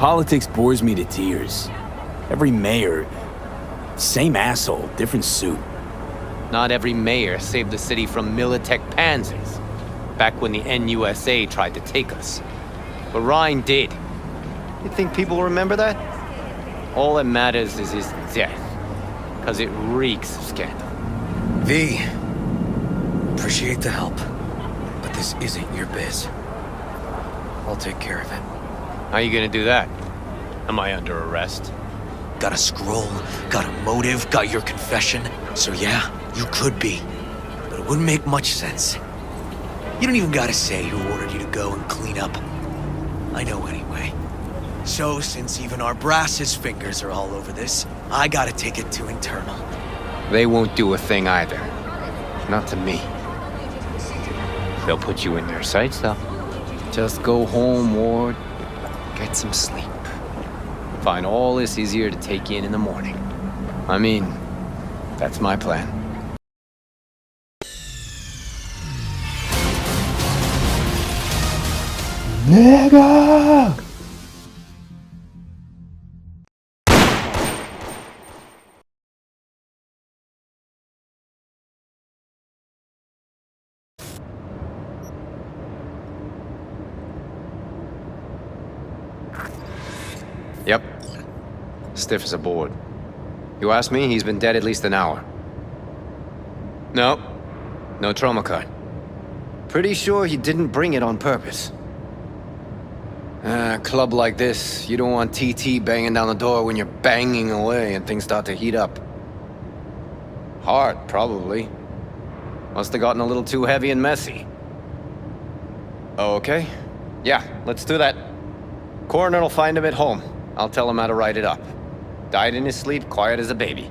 Politics bores me to tears. Every mayor, same asshole, different suit. Not every mayor saved the city from Militech pansies, back when the NUSA tried to take us. But Ryan did. You think people remember that? All that matters is his death, because it reeks of scandal. V, appreciate the help, but this isn't your biz. I'll take care of it. How you gonna do that? Am I under arrest? Got a scroll, got a motive, got your confession. So yeah, you could be, but it wouldn't make much sense. You don't even gotta say who ordered you to go and clean up. I know anyway. So since even our brass's fingers are all over this, I gotta take it to internal. They won't do a thing either. Not to me. They'll put you in their sights, though. Just go home, Ward. Get some sleep. Find all this easier to take in the morning. I mean, that's my plan. Nigga! Yep. Stiff as a board. You ask me, he's been dead at least an hour. No. No trauma card. Pretty sure he didn't bring it on purpose. A club like this, you don't want TT banging down the door when you're banging away and things start to heat up. Hard, probably. Must have gotten a little too heavy and messy. Okay. Yeah, let's do that. Coroner will find him at home. I'll tell him how to write it up. Died in his sleep, quiet as a baby.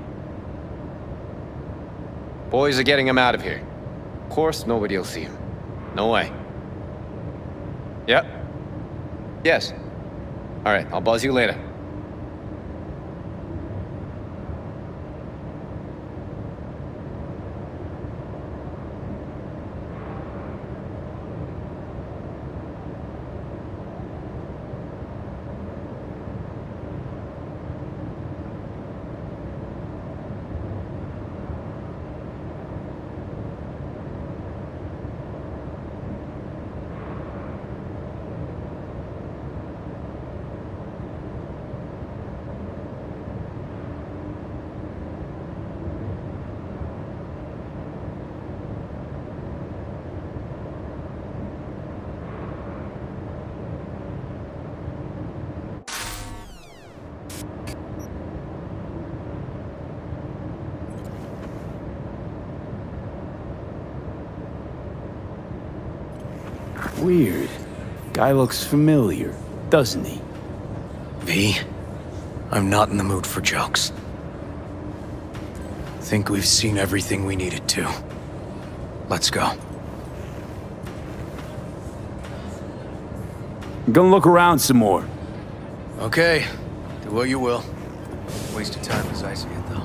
Boys are getting him out of here. Of course, nobody will see him. No way. Yep. Yes. All right, I'll buzz you later. Weird. Guy looks familiar, doesn't he? V, I'm not in the mood for jokes. Think we've seen everything we needed to. Let's go. I'm gonna look around some more. Okay, do what you will. Waste of time as I see it, though.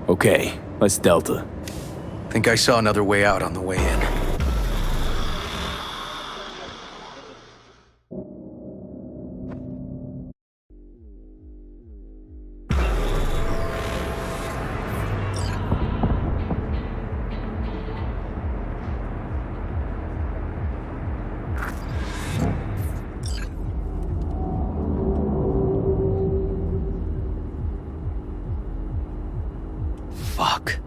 Okay, let's Delta. Think I saw another way out on the way in. Fuck.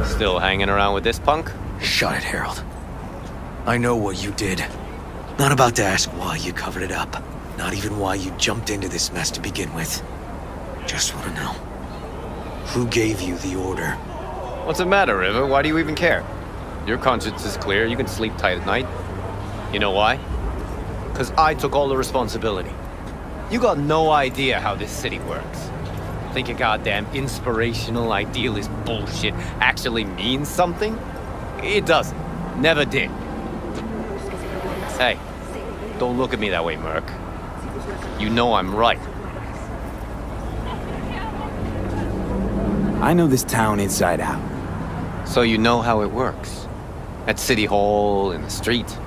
Still hanging around with this punk? Shut it, Harold. I know what you did. Not about to ask why you covered it up. Not even why you jumped into this mess to begin with. Just want to know. Who gave you the order? What's the matter, River? Why do you even care? Your conscience is clear. You can sleep tight at night. You know why? Because I took all the responsibility. You got no idea how this city works. Think your goddamn inspirational, idealist bullshit actually means something? It doesn't. Never did. Hey, don't look at me that way, Merc. You know I'm right. I know this town inside out. So you know how it works. At City Hall, in the street.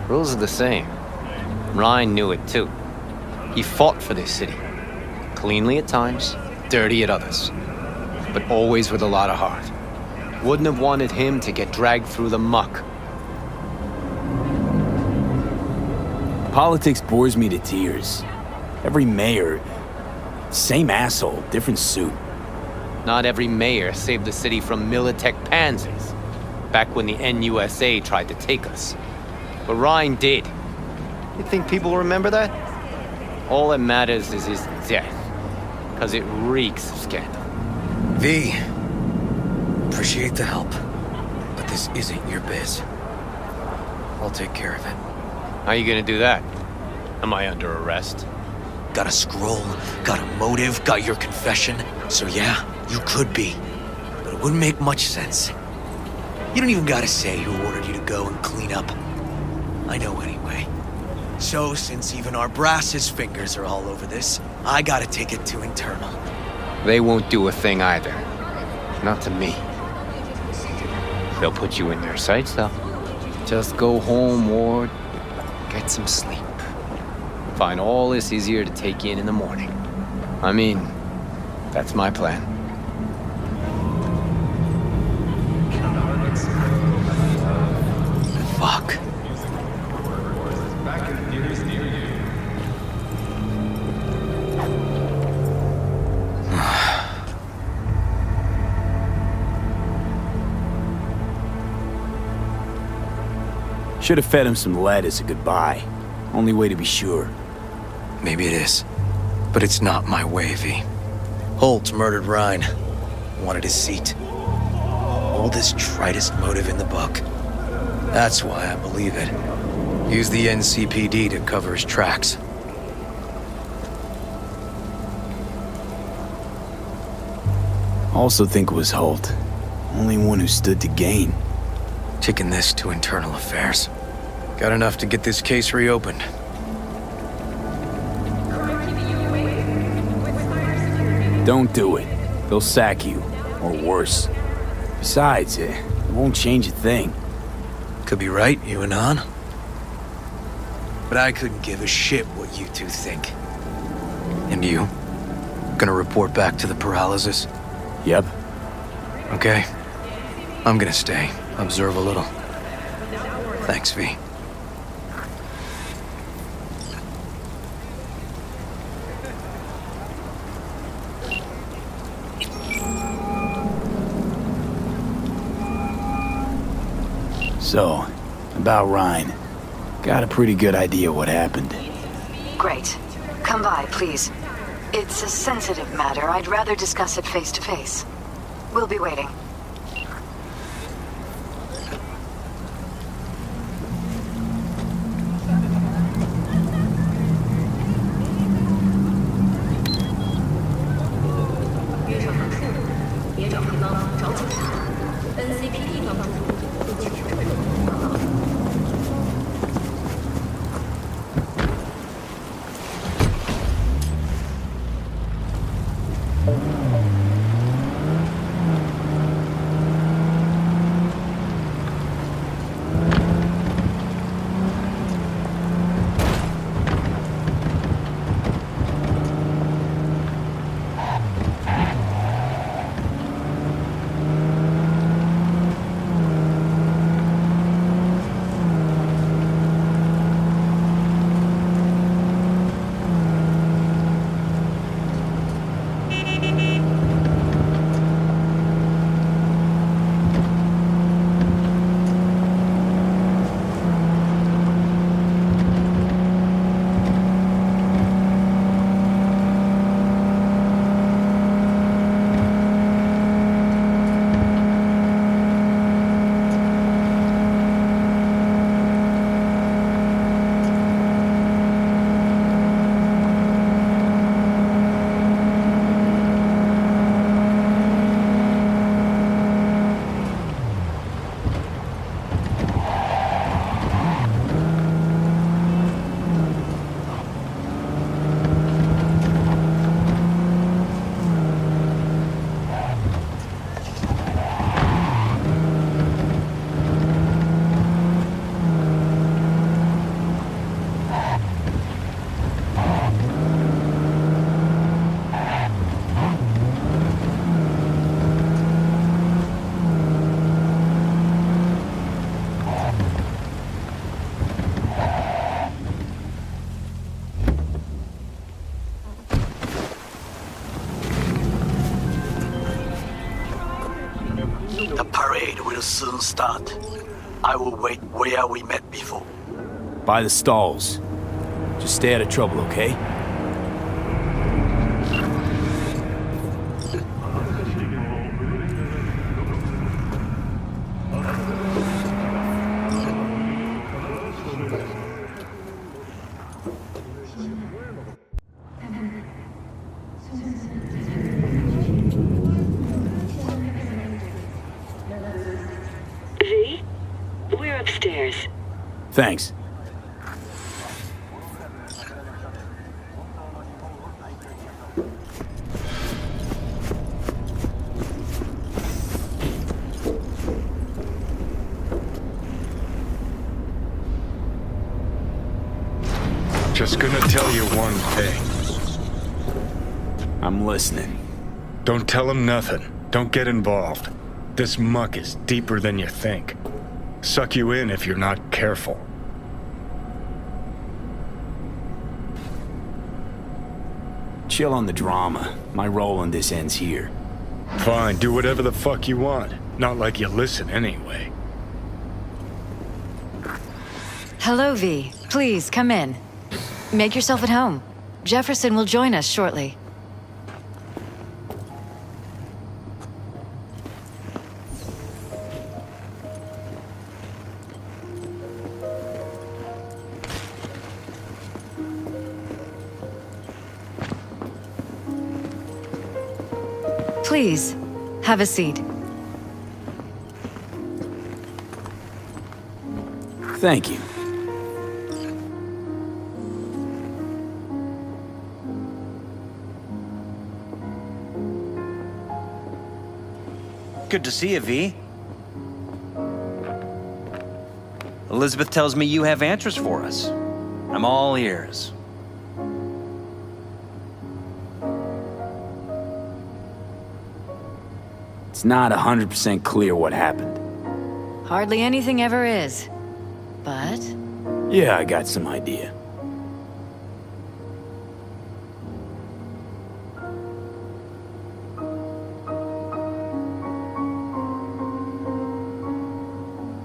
Rules are the same. Ryan knew it too. He fought for this city. Cleanly at times, dirty at others. But always with a lot of heart. Wouldn't have wanted him to get dragged through the muck. Politics bores me to tears. Every mayor, same asshole, different suit. Not every mayor saved the city from Militech pansies. Back when the NUSA tried to take us. But Ryan did. You think people remember that? All that matters is his death. Because it reeks of scandal. V, appreciate the help, but this isn't your biz. I'll take care of it. How you gonna do that? Am I under arrest? Got a scroll, got a motive, got your confession. So yeah, you could be. But it wouldn't make much sense. You don't even gotta say who ordered you to go and clean up. I know anyway. So, since even our brass's fingers are all over this, I gotta take it to internal. They won't do a thing either. Not to me. They'll put you in their sights, though. Just go home, Ward. Get some sleep. Find all this easier to take in the morning. I mean, that's my plan. Fuck. Should have fed him some lead as a goodbye. Only way to be sure. Maybe it is. But it's not my way, V. Holt murdered Ryan. Wanted his seat. Oldest, tritest motive in the book. That's why I believe it. Used the NCPD to cover his tracks. Also think it was Holt. Only one who stood to gain. Taking this to internal affairs. Got enough to get this case reopened. Don't do it. They'll sack you. Or worse. Besides, it won't change a thing. Could be right, you and Han. But I couldn't give a shit what you two think. And you? Gonna report back to the paralysis? Yep. Okay. I'm gonna stay. Observe a little. Thanks, V. So, about Ryan. Got a pretty good idea what happened. Great. Come by, please. It's a sensitive matter. I'd rather discuss it face to face. We'll be waiting. The parade will soon start. I will wait where we met before. By the stalls. Just stay out of trouble, okay? V? We're upstairs. Thanks. Just gonna tell you one thing. I'm listening. Don't tell him nothing. Don't get involved. This muck is deeper than you think. Suck you in if you're not careful. Chill on the drama. My role in this ends here. Fine, do whatever the fuck you want. Not like you listen anyway. Hello, V. Please, come in. Make yourself at home. Jefferson will join us shortly. Please, have a seat. Thank you. Good to see you, V. Elizabeth tells me you have answers for us. I'm all ears. It's not 100% clear what happened. Hardly anything ever is. But Yeah, I got some idea.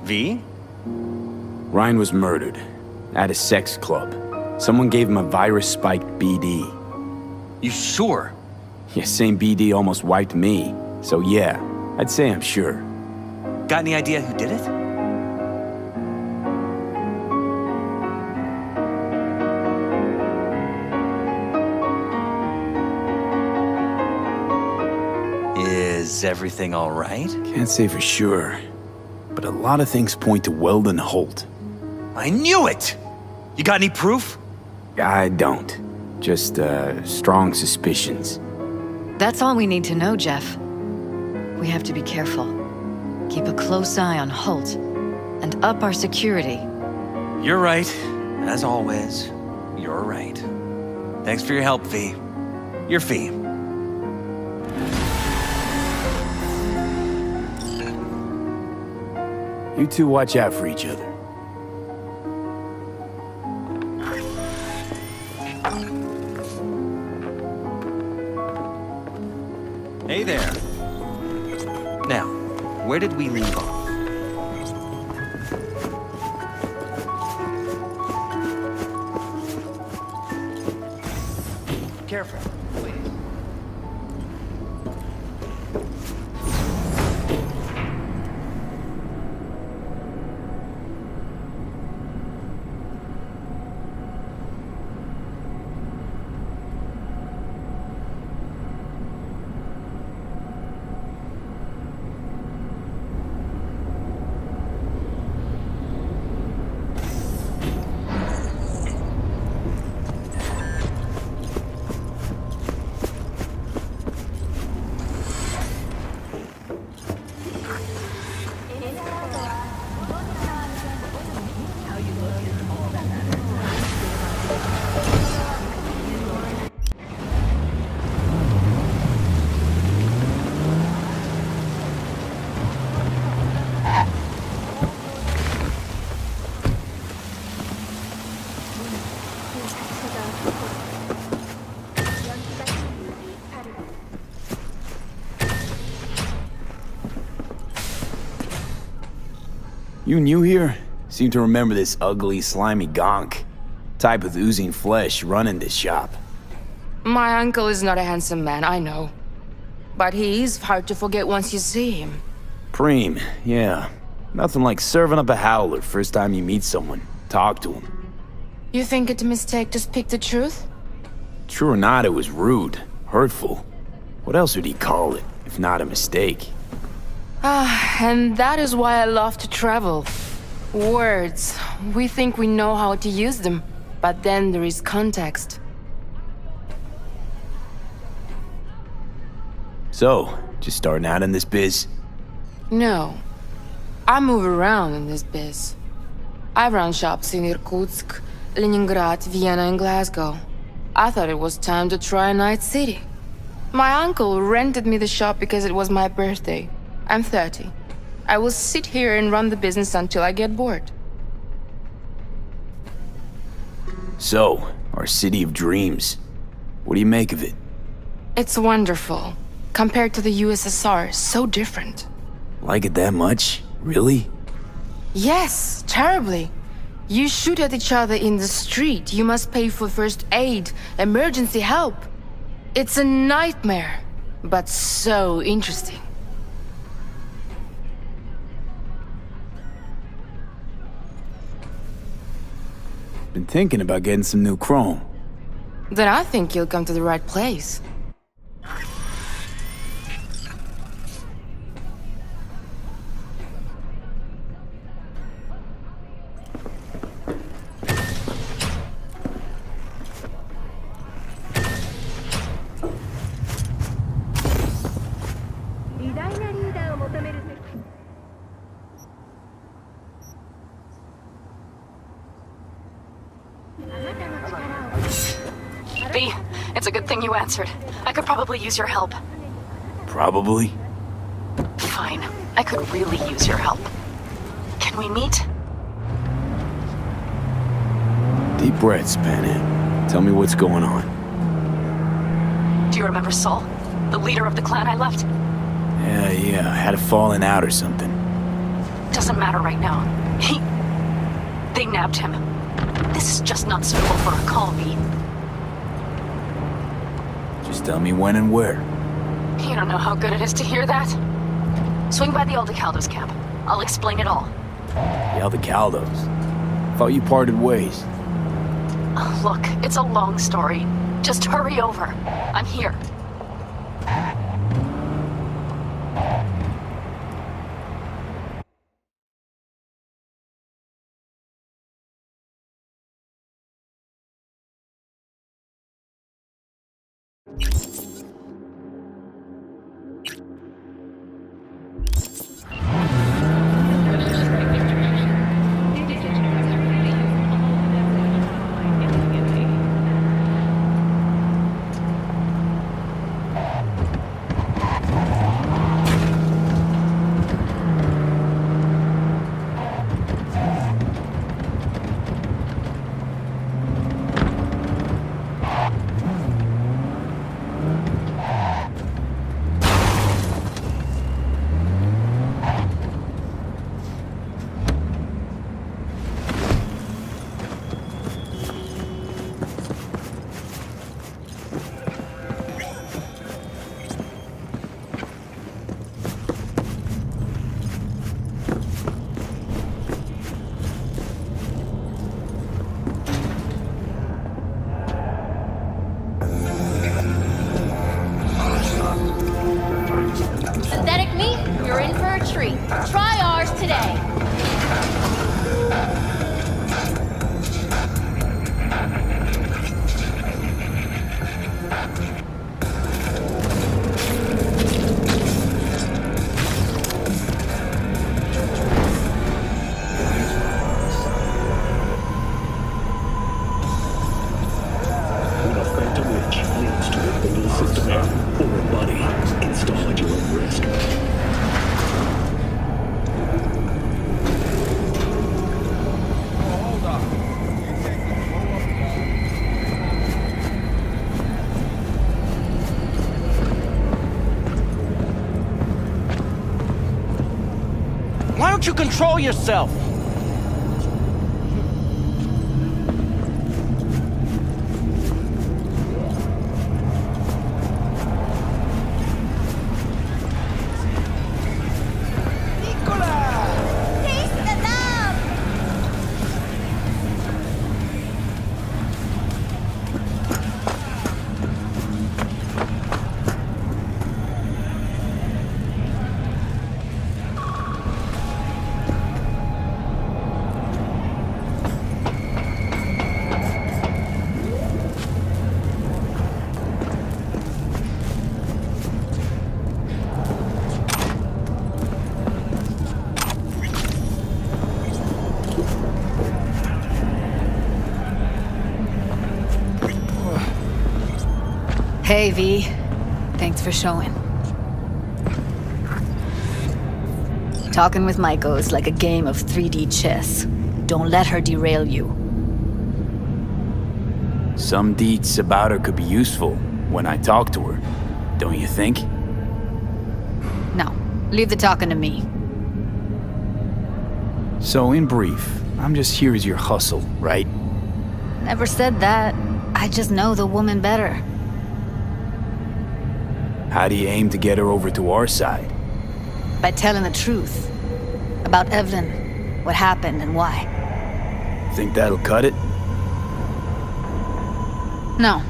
V? Ryan was murdered at a sex club. Someone gave him a virus-spiked BD. You sure? Yeah, same BD almost wiped me. So yeah, I'd say I'm sure. Got any idea who did it? Is everything all right? Can't say for sure, but a lot of things point to Weldon Holt. I knew it! You got any proof? I don't. Just, strong suspicions. that's all we need to know, Jeff. We have to be careful. Keep a close eye on Holt, and up our security. You're right. As always, you're right. Thanks for your help, V. Your fee. You two watch out for each other. Hey there. Now, where did we leave off? Careful, please. You new here? Seem to remember this ugly, slimy gonk. Type with oozing flesh running this shop. My uncle is not a handsome man, I know. But he is hard to forget once you see him. Preem, yeah. Nothing like serving up a howler first time you meet someone. Talk to him. You think it's a mistake to speak the truth? True or not, it was rude. Hurtful. What else would he call it, if not a mistake? And that is why I love to travel. Words. We think we know how to use them, but then there is context. So, just starting out in this biz? No. I move around in this biz. I run shops in Irkutsk, Leningrad, Vienna, and Glasgow. I thought it was time to try a night city. My uncle rented me the shop because it was my birthday. I'm 30. I will sit here and run the business until I get bored. So, our city of dreams. What do you make of it? It's wonderful. Compared to the USSR, so different. Like it that much? Really? Yes, terribly. You shoot at each other in the street. You must pay for first aid, emergency help. It's a nightmare, but so interesting. Been thinking about getting some new chrome. Then I think you'll come to the right place. V, it's a good thing you answered. I could probably use your help. Probably. Fine. I could really use your help. Can we meet? Deep breaths, Panam. Tell me what's going on. Do you remember Saul? The leader of the clan I left? Yeah, had a falling out or something. Doesn't matter right now. They nabbed him. This is just not suitable for a call, V. Just tell me when and where. You don't know how good it is to hear that. Swing by the Aldecaldos camp. I'll explain it all. The Aldecaldos? Thought you parted ways. Look, it's a long story. Just hurry over. I'm here. Synthetic meat, you're in for a treat. Try ours today. When a phantom witch leads to a belief system or a body, install at your own risk. Why don't you control yourself? Hey, V. Thanks for showing. Talking with Maiko is like a game of 3D chess. Don't let her derail you. Some deets about her could be useful when I talk to her, don't you think? No, leave the talking to me. So, in brief, I'm just here as your hustle, right? Never said that. I just know the woman better. How do you aim to get her over to our side? By telling the truth. About Evelyn, what happened and why. Think that'll cut it? No.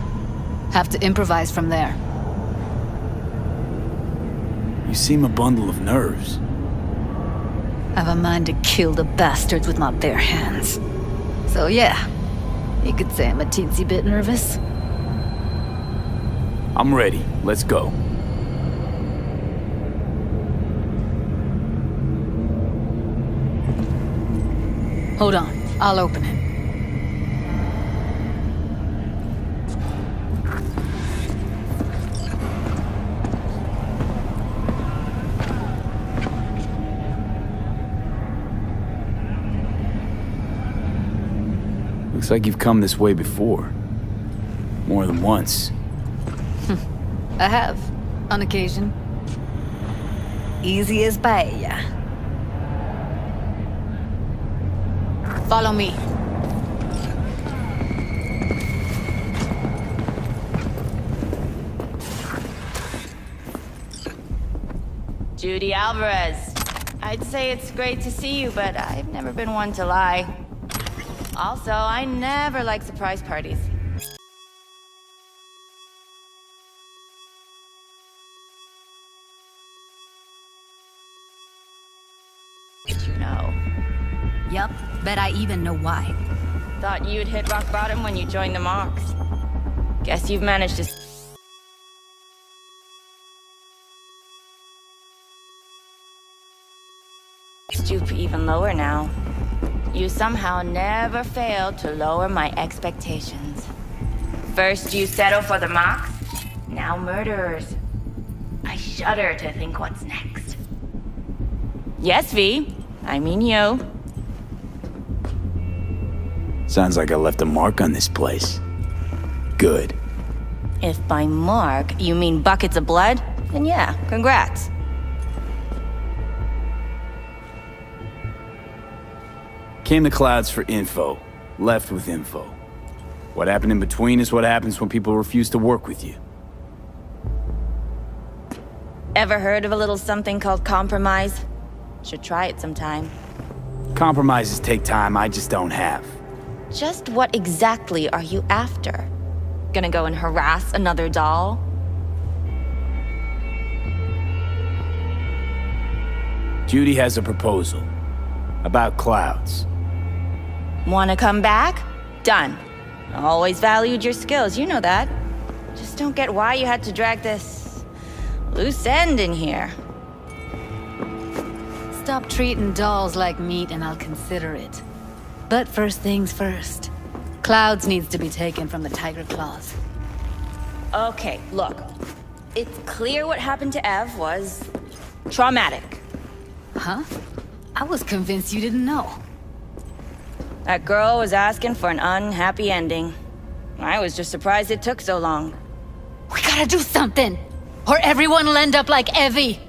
Have to improvise from there. You seem a bundle of nerves. I've a mind to kill the bastards with my bare hands. So yeah, you could say I'm a teensy bit nervous. I'm ready. Let's go. Hold on, I'll open it. Looks like you've come this way before. More than once. I have, on occasion. Easy as paella. Follow me. Judy Alvarez. I'd say it's great to see you, but I've never been one to lie. Also, I never like surprise parties. Did you know? Yup, bet I even know why. Thought you'd hit rock bottom when you joined the Mox. Guess you've managed to... stoop even lower now. You somehow never failed to lower my expectations. First you settle for the Mox, now murderers. I shudder to think what's next. Yes, V. I mean you. Sounds like I left a mark on this place. Good. If by mark you mean buckets of blood, then yeah, congrats. Came to Clouds for info, left with info. What happened in between is what happens when people refuse to work with you. Ever heard of a little something called compromise? Should try it sometime. Compromises take time I just don't have. Just what exactly are you after? Gonna go and harass another doll? Judy has a proposal. About Clouds. Wanna come back? Done. Always valued your skills, you know that. Just don't get why you had to drag this... loose end in here. Stop treating dolls like meat and I'll consider it. But first things first. Clouds needs to be taken from the Tiger Claws. Okay, look. It's clear what happened to Ev was... traumatic. Huh? I was convinced you didn't know. That girl was asking for an unhappy ending. I was just surprised it took so long. We gotta do something! Or everyone will end up like Evie!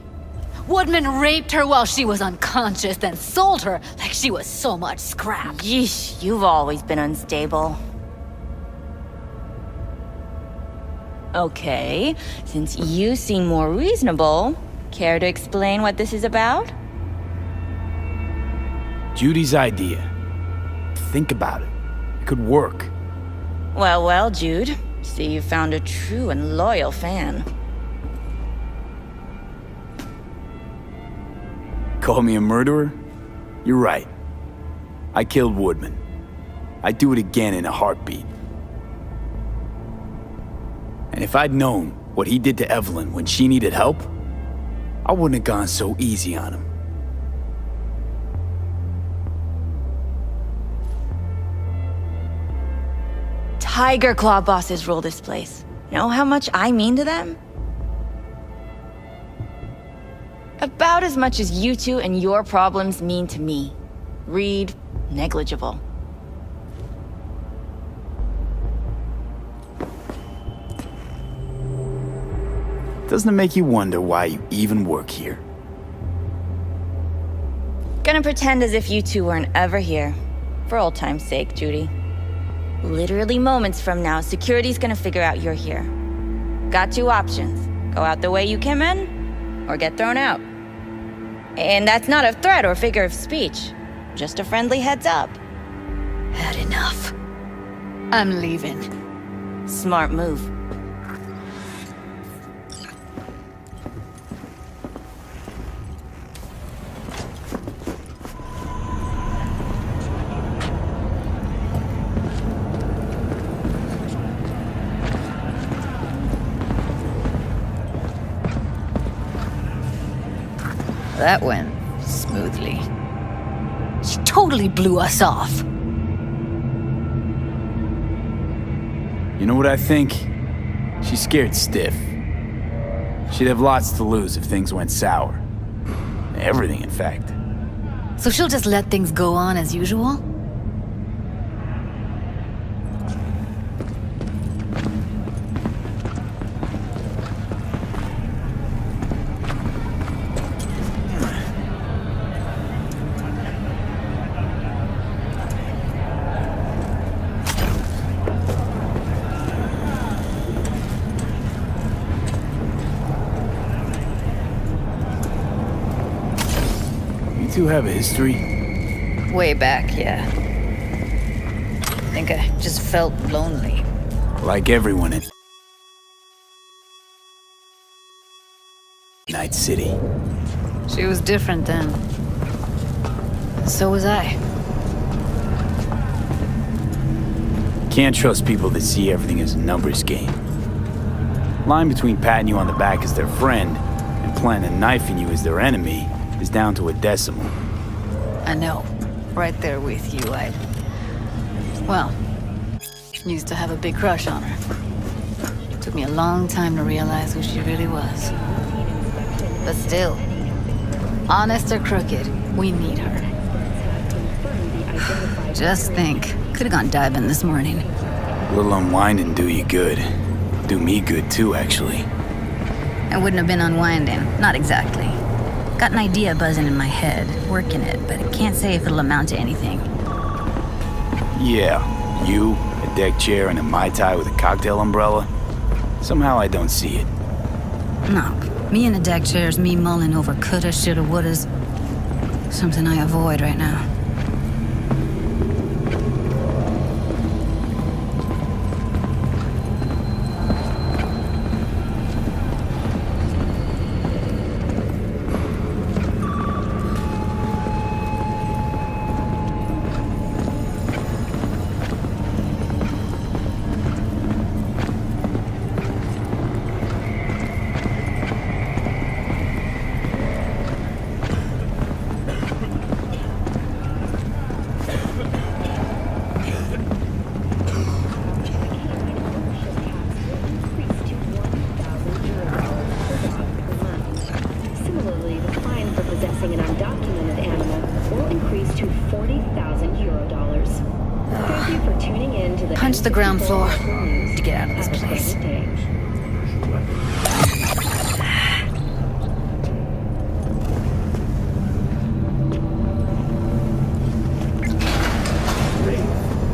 Woodman raped her while she was unconscious, then sold her like she was so much scrap. Yeesh, you've always been unstable. Okay, since you seem more reasonable, care to explain what this is about? Judy's idea. Think about it. It could work. Well, well, Jude. See, you found a true and loyal fan. Call me a murderer? You're right. I killed Woodman. I'd do it again in a heartbeat. And if I'd known what he did to Evelyn when she needed help, I wouldn't have gone so easy on him. Tiger Claw bosses rule this place. Know how much I mean to them? About as much as you two and your problems mean to me. Read negligible. Doesn't it make you wonder why you even work here? Gonna pretend as if you two weren't ever here. For old time's sake, Judy. Literally moments from now, security's gonna figure out you're here. Got two options. Go out the way you came in, or get thrown out. And that's not a threat or figure of speech. Just a friendly heads up. Had enough. I'm leaving. Smart move. That went smoothly. She totally blew us off. You know what I think? She's scared stiff. She'd have lots to lose if things went sour. Everything, in fact. So she'll just let things go on as usual? You two have a history? Way back, yeah. I think I just felt lonely. Like everyone in Night City. She was different then. So was I. Can't trust people that see everything as a numbers game. Line between patting you on the back as their friend and planting a knife in you as their enemy is down to a decimal. I know. Right there with you, well, used to have a big crush on her. Took me a long time to realize who she really was. But still, honest or crooked, we need her. Just think, could've gone diving this morning. A little unwinding do you good. Do me good too, actually. I wouldn't have been unwinding, not exactly. Got an idea buzzing in my head, working it, but I can't say if it'll amount to anything. Yeah, you, a deck chair, and a Mai Tai with a cocktail umbrella? Somehow I don't see it. No, me in a deck chair's me mulling over coulda, shoulda, wouldas. Something I avoid right now. Punch the ground floor to get out of this place.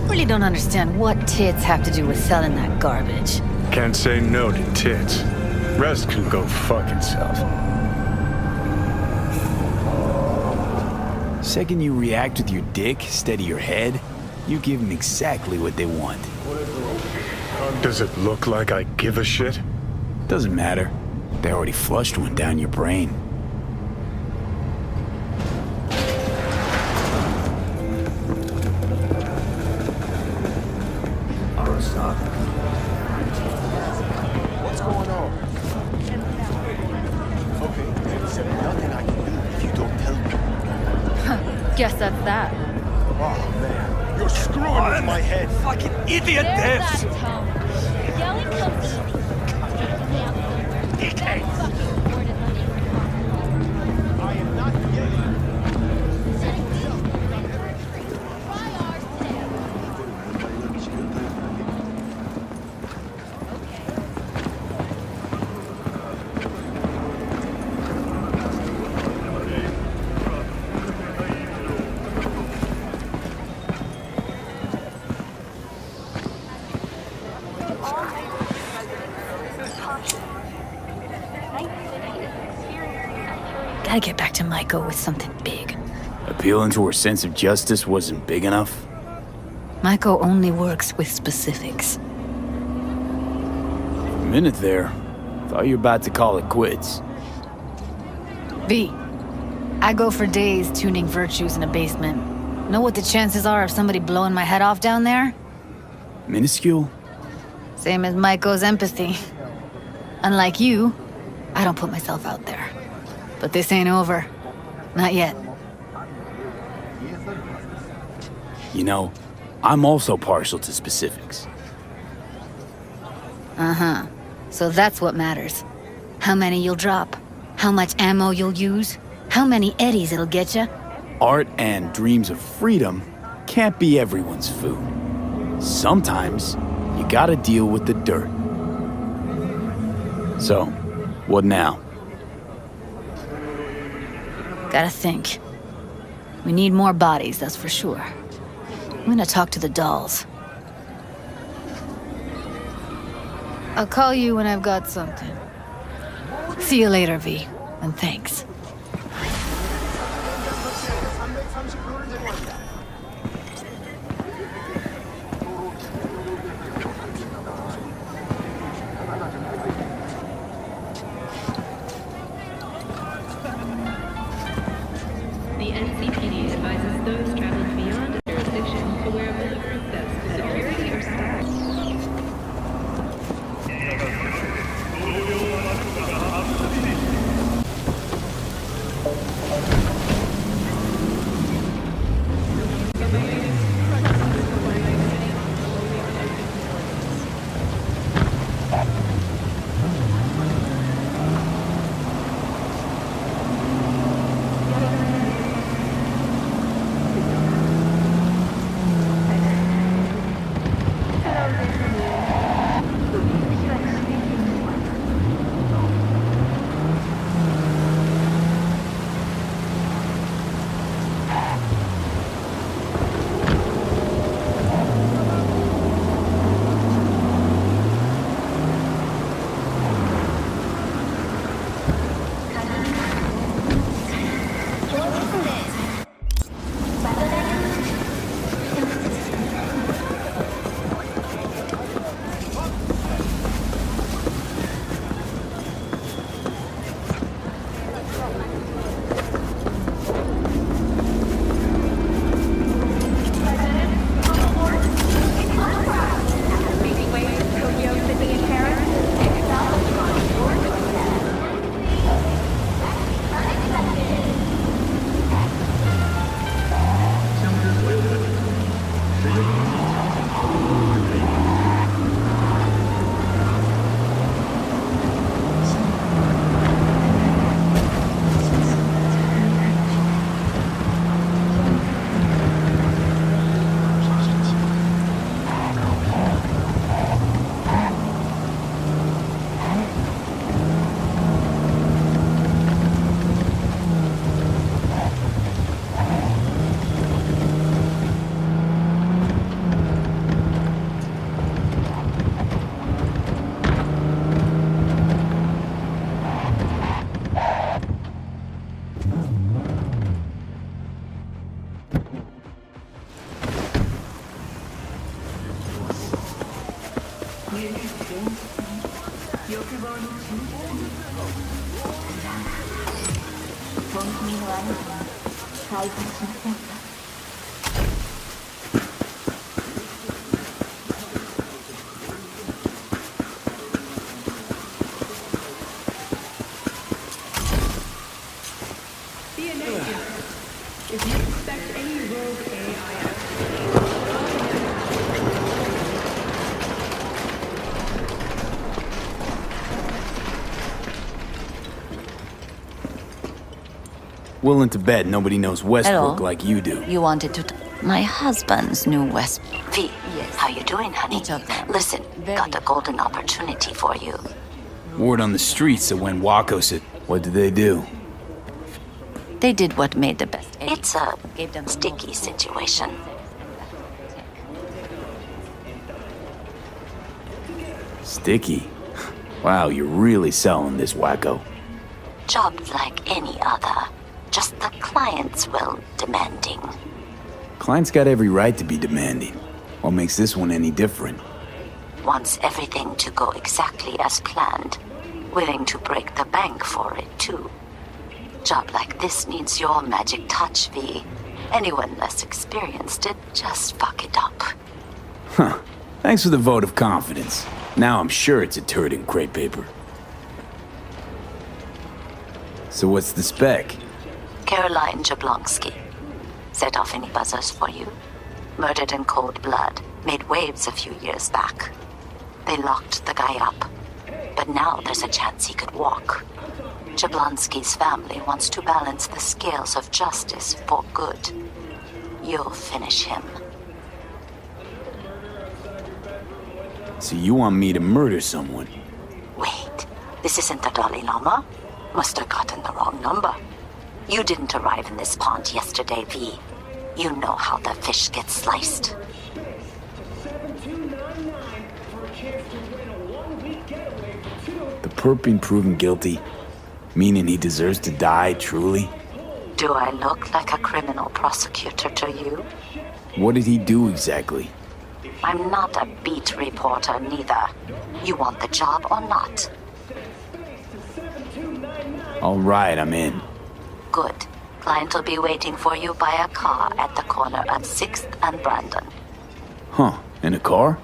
Really don't understand what tits have to do with selling that garbage. Can't say no to tits. Rest can go fuck itself. Second you react with your dick instead of your head, you give them exactly what they want. Does it look like I give a shit? Doesn't matter. They already flushed one down your brain. What's going on? Okay, there's nothing I can do if you don't tell me. Guess that's that. Oh, man. You're screwing with my head. Fucking idiot, There's this! that tone. Yelling comes easy. Gotta get back to Maiko with something big. Appealing to her sense of justice wasn't big enough? Maiko only works with specifics. For a minute there, thought you were about to call it quits. V, I go for days tuning virtues in a basement. Know what the chances are of somebody blowing my head off down there? Minuscule? Same as Maiko's empathy. Unlike you, I don't put myself out there. But this ain't over. Not yet. You know, I'm also partial to specifics. Uh-huh. So that's what matters. How many you'll drop. How much ammo you'll use. How many eddies it'll get you. Art and dreams of freedom can't be everyone's food. Sometimes, you gotta deal with the dirt. So, what now? Gotta think. We need more bodies, that's for sure. I'm gonna talk to the dolls. I'll call you when I've got something. See you later, V, and thanks. The NCPD advises those traveling beyond jurisdiction aware of the number of thefts to security or staff. If you expect any rogue AI Willing to bet nobody knows Westbrook Hello. like you do. You wanted to... My husband's new West... V, how you doing, honey? Listen, got a golden opportunity for you. Word on the streets that when Wako said, what did they do? They did what made the best. It's a sticky situation. Sticky? Wow, you're really selling this, Wacko. Jobs like any other. Just the clients, well, demanding. Client's got every right to be demanding. What makes this one any different? Wants everything to go exactly as planned. Willing to break the bank for it, too. Job like this needs your magic touch, V. Anyone less experienced it, just fuck it up. Huh. Thanks for the vote of confidence. Now I'm sure it's a turd in crepe paper. So what's the spec? Caroline Jablonski. Set off any buzzers for you? Murdered in cold blood. Made waves a few years back. They locked the guy up. But now there's a chance he could walk. Jablonski's family wants to balance the scales of justice for good. You'll finish him. So you want me to murder someone? Wait, this isn't the Dalai Lama? Must have gotten the wrong number. You didn't arrive in this pond yesterday, V. You know how the fish gets sliced. The perp being proven guilty? Meaning he deserves to die, truly? Do I look like a criminal prosecutor to you? What did he do exactly? I'm not a beat reporter, neither. You want the job or not? All right, I'm in. Good. Client will be waiting for you by a car at the corner of 6th and Brandon. Huh, in a car?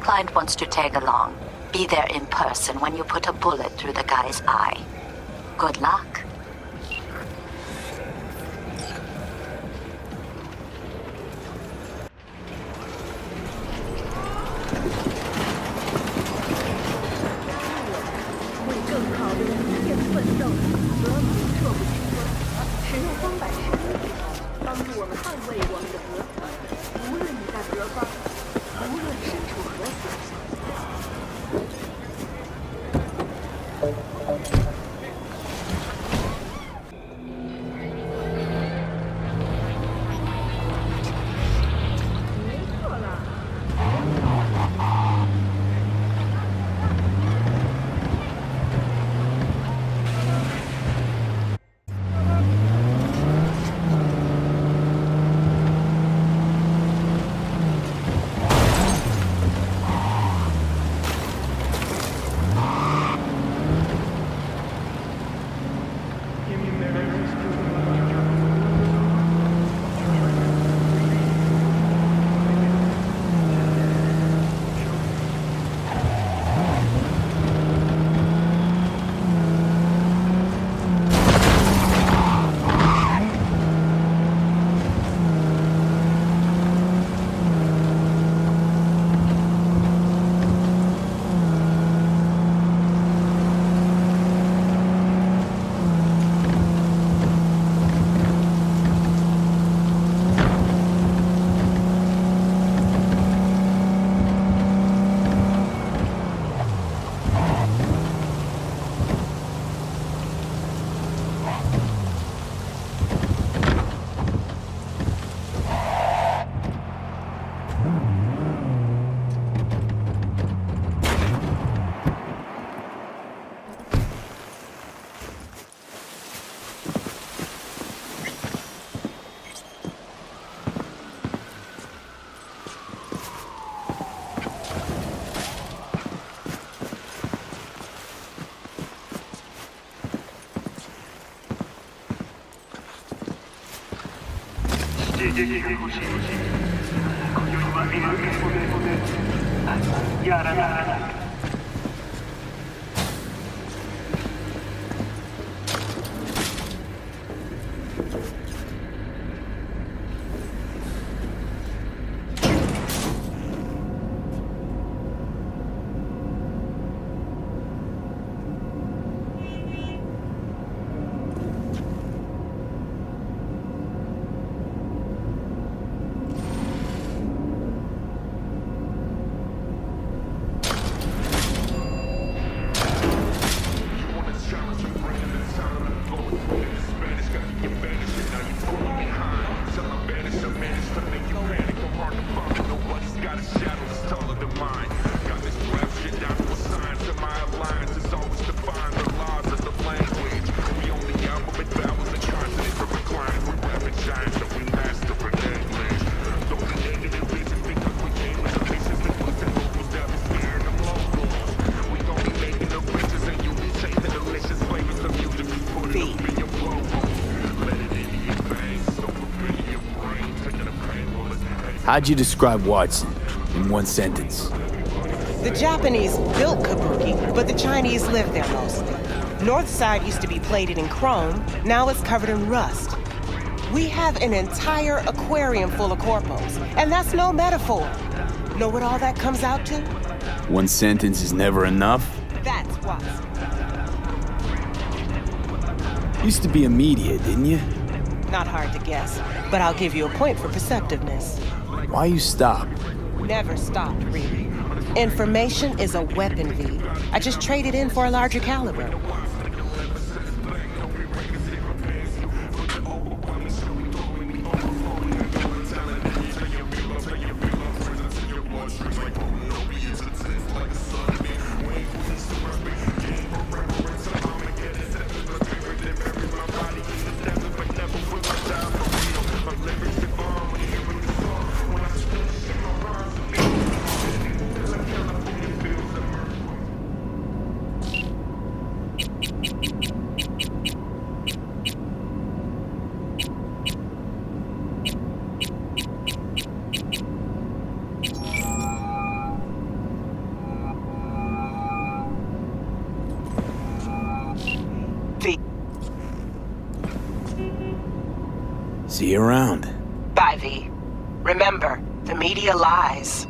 Client wants to tag along. Be there in person when you put a bullet through the guy's eye. Good luck. How'd you describe Watson in one sentence? The Japanese built Kabuki, but the Chinese live there mostly. North side used to be plated in chrome, now it's covered in rust. We have an entire aquarium full of corpos, and that's no metaphor. Know what all that comes out to? One sentence is never enough? That's Watson. Used to be a media, didn't you? Not hard to guess, but I'll give you a point for perceptiveness. Why you stop? Never stopped, really. Information is a weapon, V. I just traded in for a larger caliber. See you around. Bye, V. Remember, the media lies.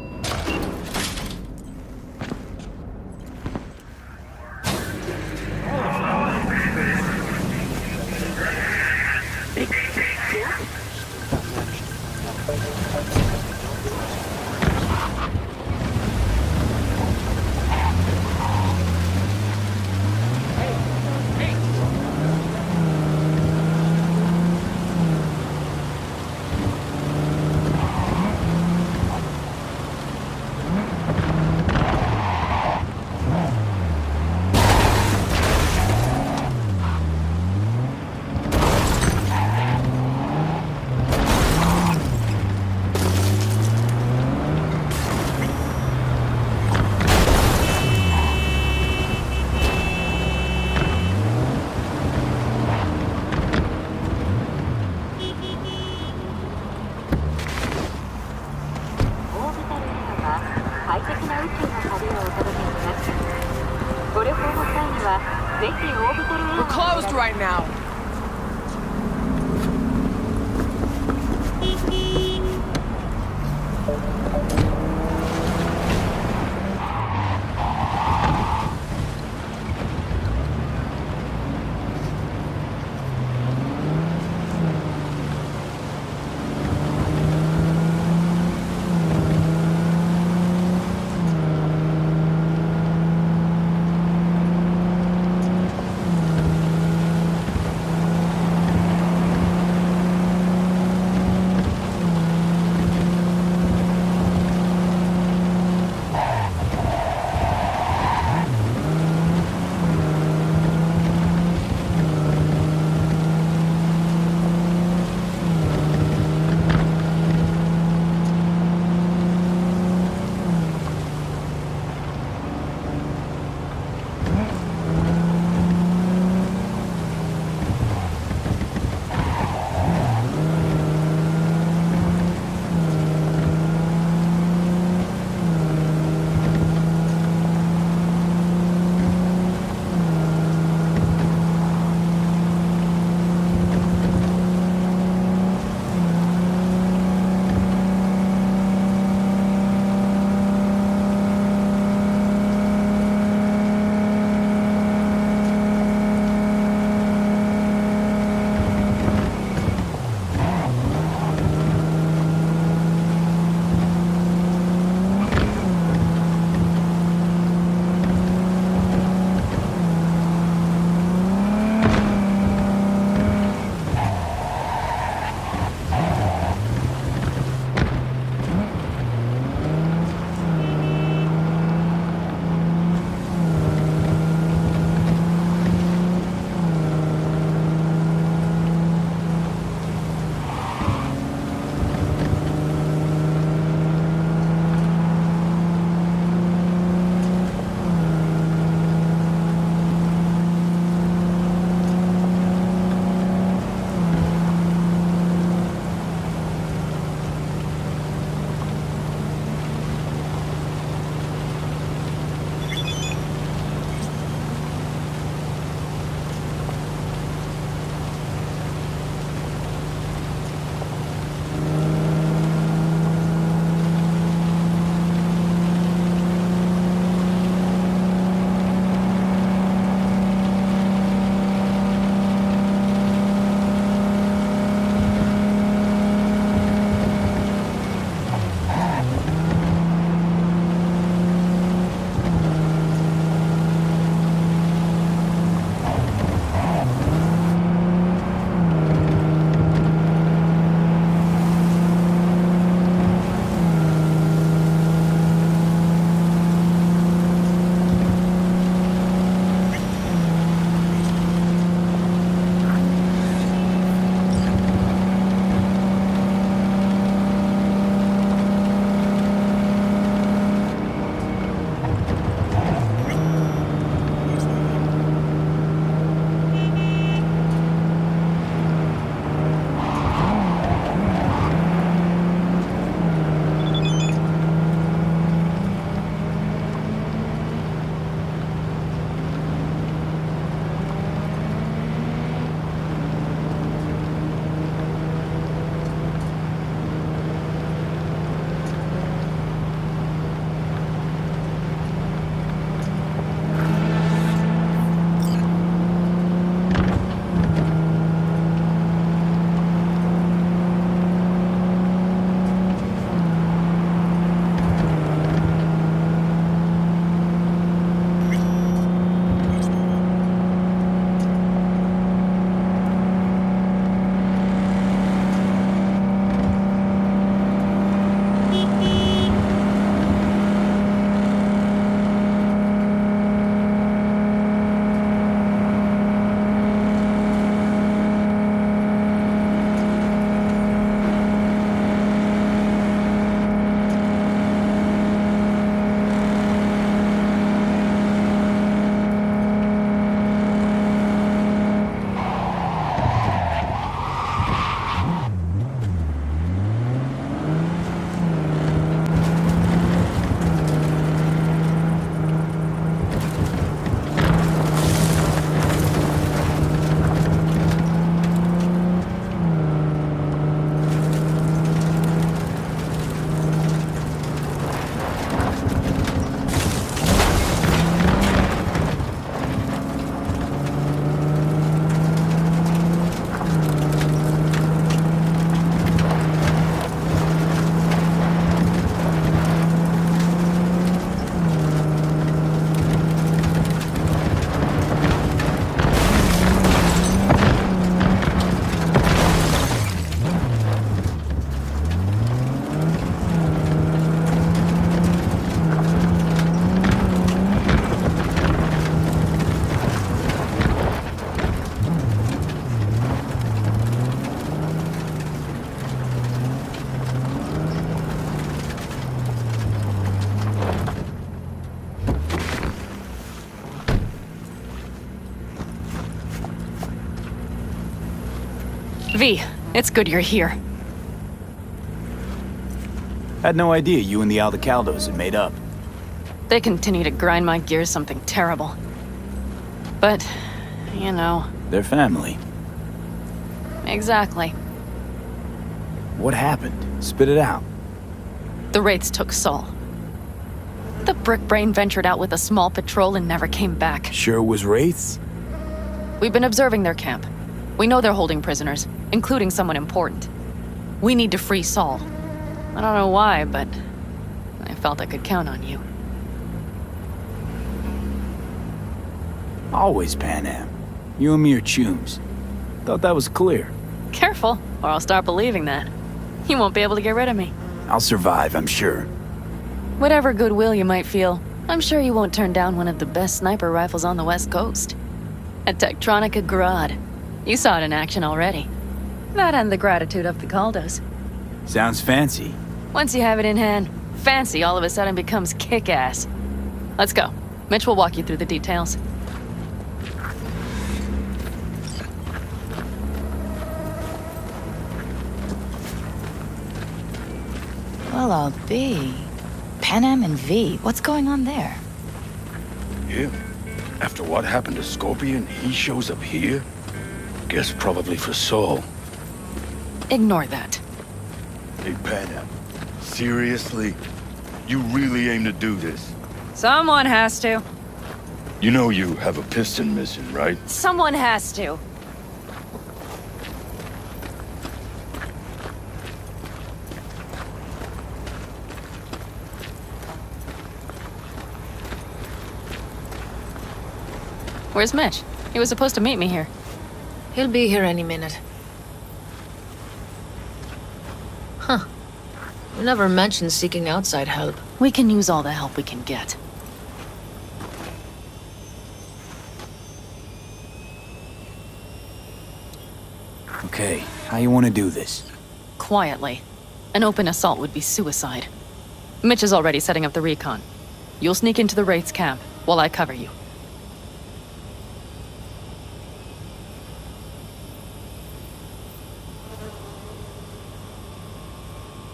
V, it's good you're here. Had no idea you and the Aldecaldos had made up. They continue to grind my gears something terrible. But, you know... They're family. Exactly. What happened? Spit it out. The Wraiths took Saul. The Brickbrain ventured out with a small patrol and never came back. Sure it was Wraiths? We've been observing their camp. We know they're holding prisoners, including someone important. We need to free Saul. I don't know why, but I felt I could count on you. Always Pan Am. You and me are chums. Thought that was clear. Careful, or I'll start believing that. You won't be able to get rid of me. I'll survive, I'm sure. Whatever goodwill you might feel, I'm sure you won't turn down one of the best sniper rifles on the West Coast. A Tektronica Grad. You saw it in action already. That and the gratitude of the Caldos. Sounds fancy. Once you have it in hand, fancy all of a sudden becomes kick-ass. Let's go. Mitch will walk you through the details. Well, I'll be. Pan Am and V, what's going on there? Him? After what happened to Scorpion, he shows up here? Guess probably for Saul. Ignore that. Hey, Pan Am, seriously? You really aim to do this? Someone has to. You know you have a piston missing, right? Someone has to. Where's Mitch? He was supposed to meet me here. He'll be here any minute. Huh. You never mentioned seeking outside help. We can use all the help we can get. Okay, how you want to do this? Quietly. An open assault would be suicide. Mitch is already setting up the recon. You'll sneak into the Wraith's camp while I cover you.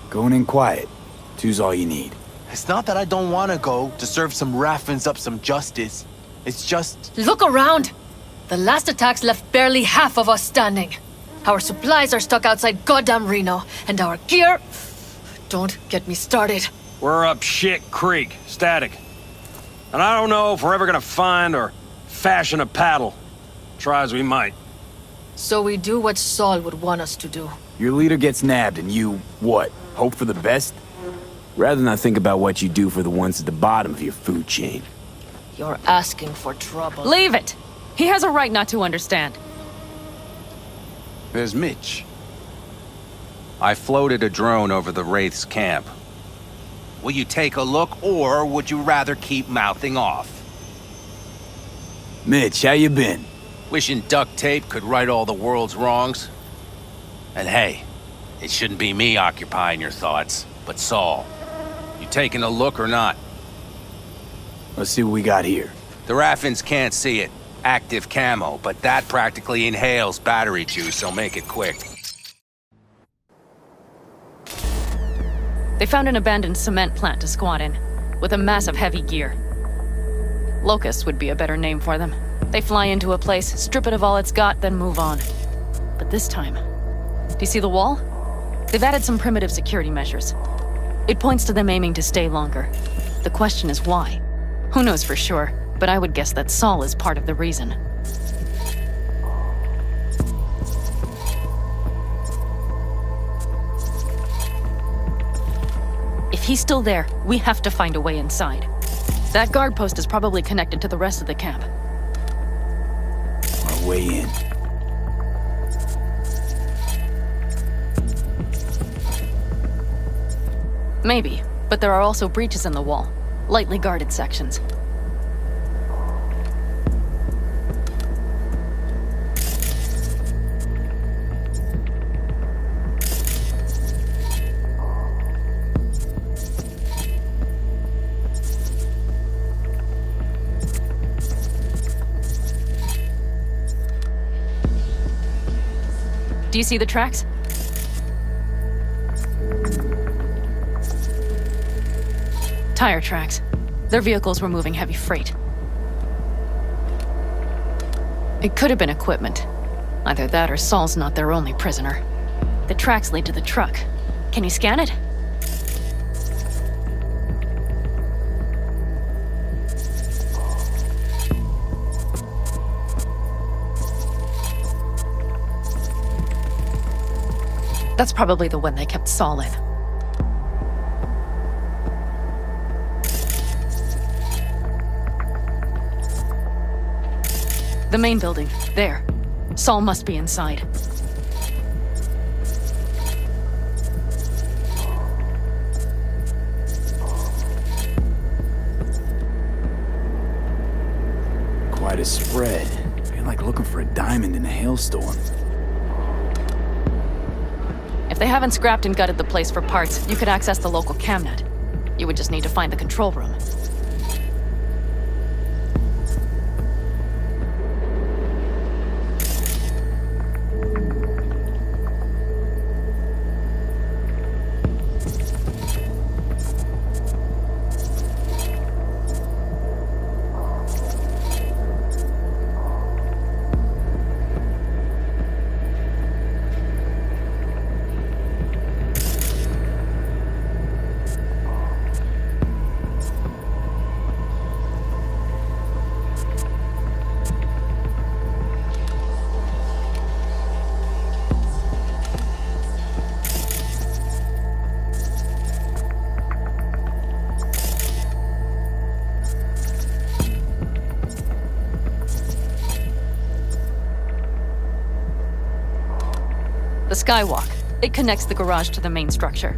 Going in quiet. Two's all you need. It's not that I don't want to go to serve some Raffins up some justice. It's just... Look around! The last attacks left barely half of us standing. Our supplies are stuck outside goddamn Reno, and our gear... Don't get me started. We're up Shit Creek, static. And I don't know if we're ever gonna find or fashion a paddle. Try as we might. So we do what Saul would want us to do. Your leader gets nabbed and you, what, hope for the best? Rather not think about what you do for the ones at the bottom of your food chain. You're asking for trouble. Leave it! He has a right not to understand. There's Mitch. I floated a drone over the Wraith's camp. Will you take a look, or would you rather keep mouthing off? Mitch, how you been? Wishing duct tape could right all the world's wrongs? And hey, it shouldn't be me occupying your thoughts, but Saul. You taking a look or not? Let's see what we got here. The Raffins can't see it. Active camo, but that practically inhales battery juice, so make it quick. They found an abandoned cement plant to squat in, with a massive heavy gear. Locusts would be a better name for them. They fly into a place, strip it of all it's got, then move on. But this time... Do you see the wall? They've added some primitive security measures. It points to them aiming to stay longer. The question is why? Who knows for sure, but I would guess that Saul is part of the reason. If he's still there, we have to find a way inside. That guard post is probably connected to the rest of the camp. Our way in. Maybe, but there are also breaches in the wall. Lightly guarded sections. Do Do you see the tracks? Tire tracks. Their vehicles were moving heavy freight. It could have been equipment. Either that or Saul's not their only prisoner. The tracks lead to the truck. Can you scan it? That's probably the one they kept Saul in. The main building. There. Saul must be inside. Quite a spread. I feel like looking for a diamond in a hailstorm. If they haven't scrapped and gutted the place for parts, you could access the local camnet. You would just need to find the control room. The skywalk. It connects the garage to the main structure.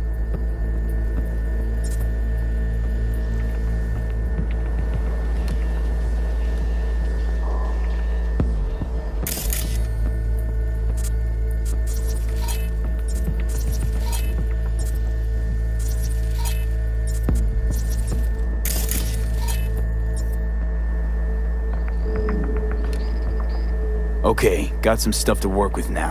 Okay, got some stuff to work with now.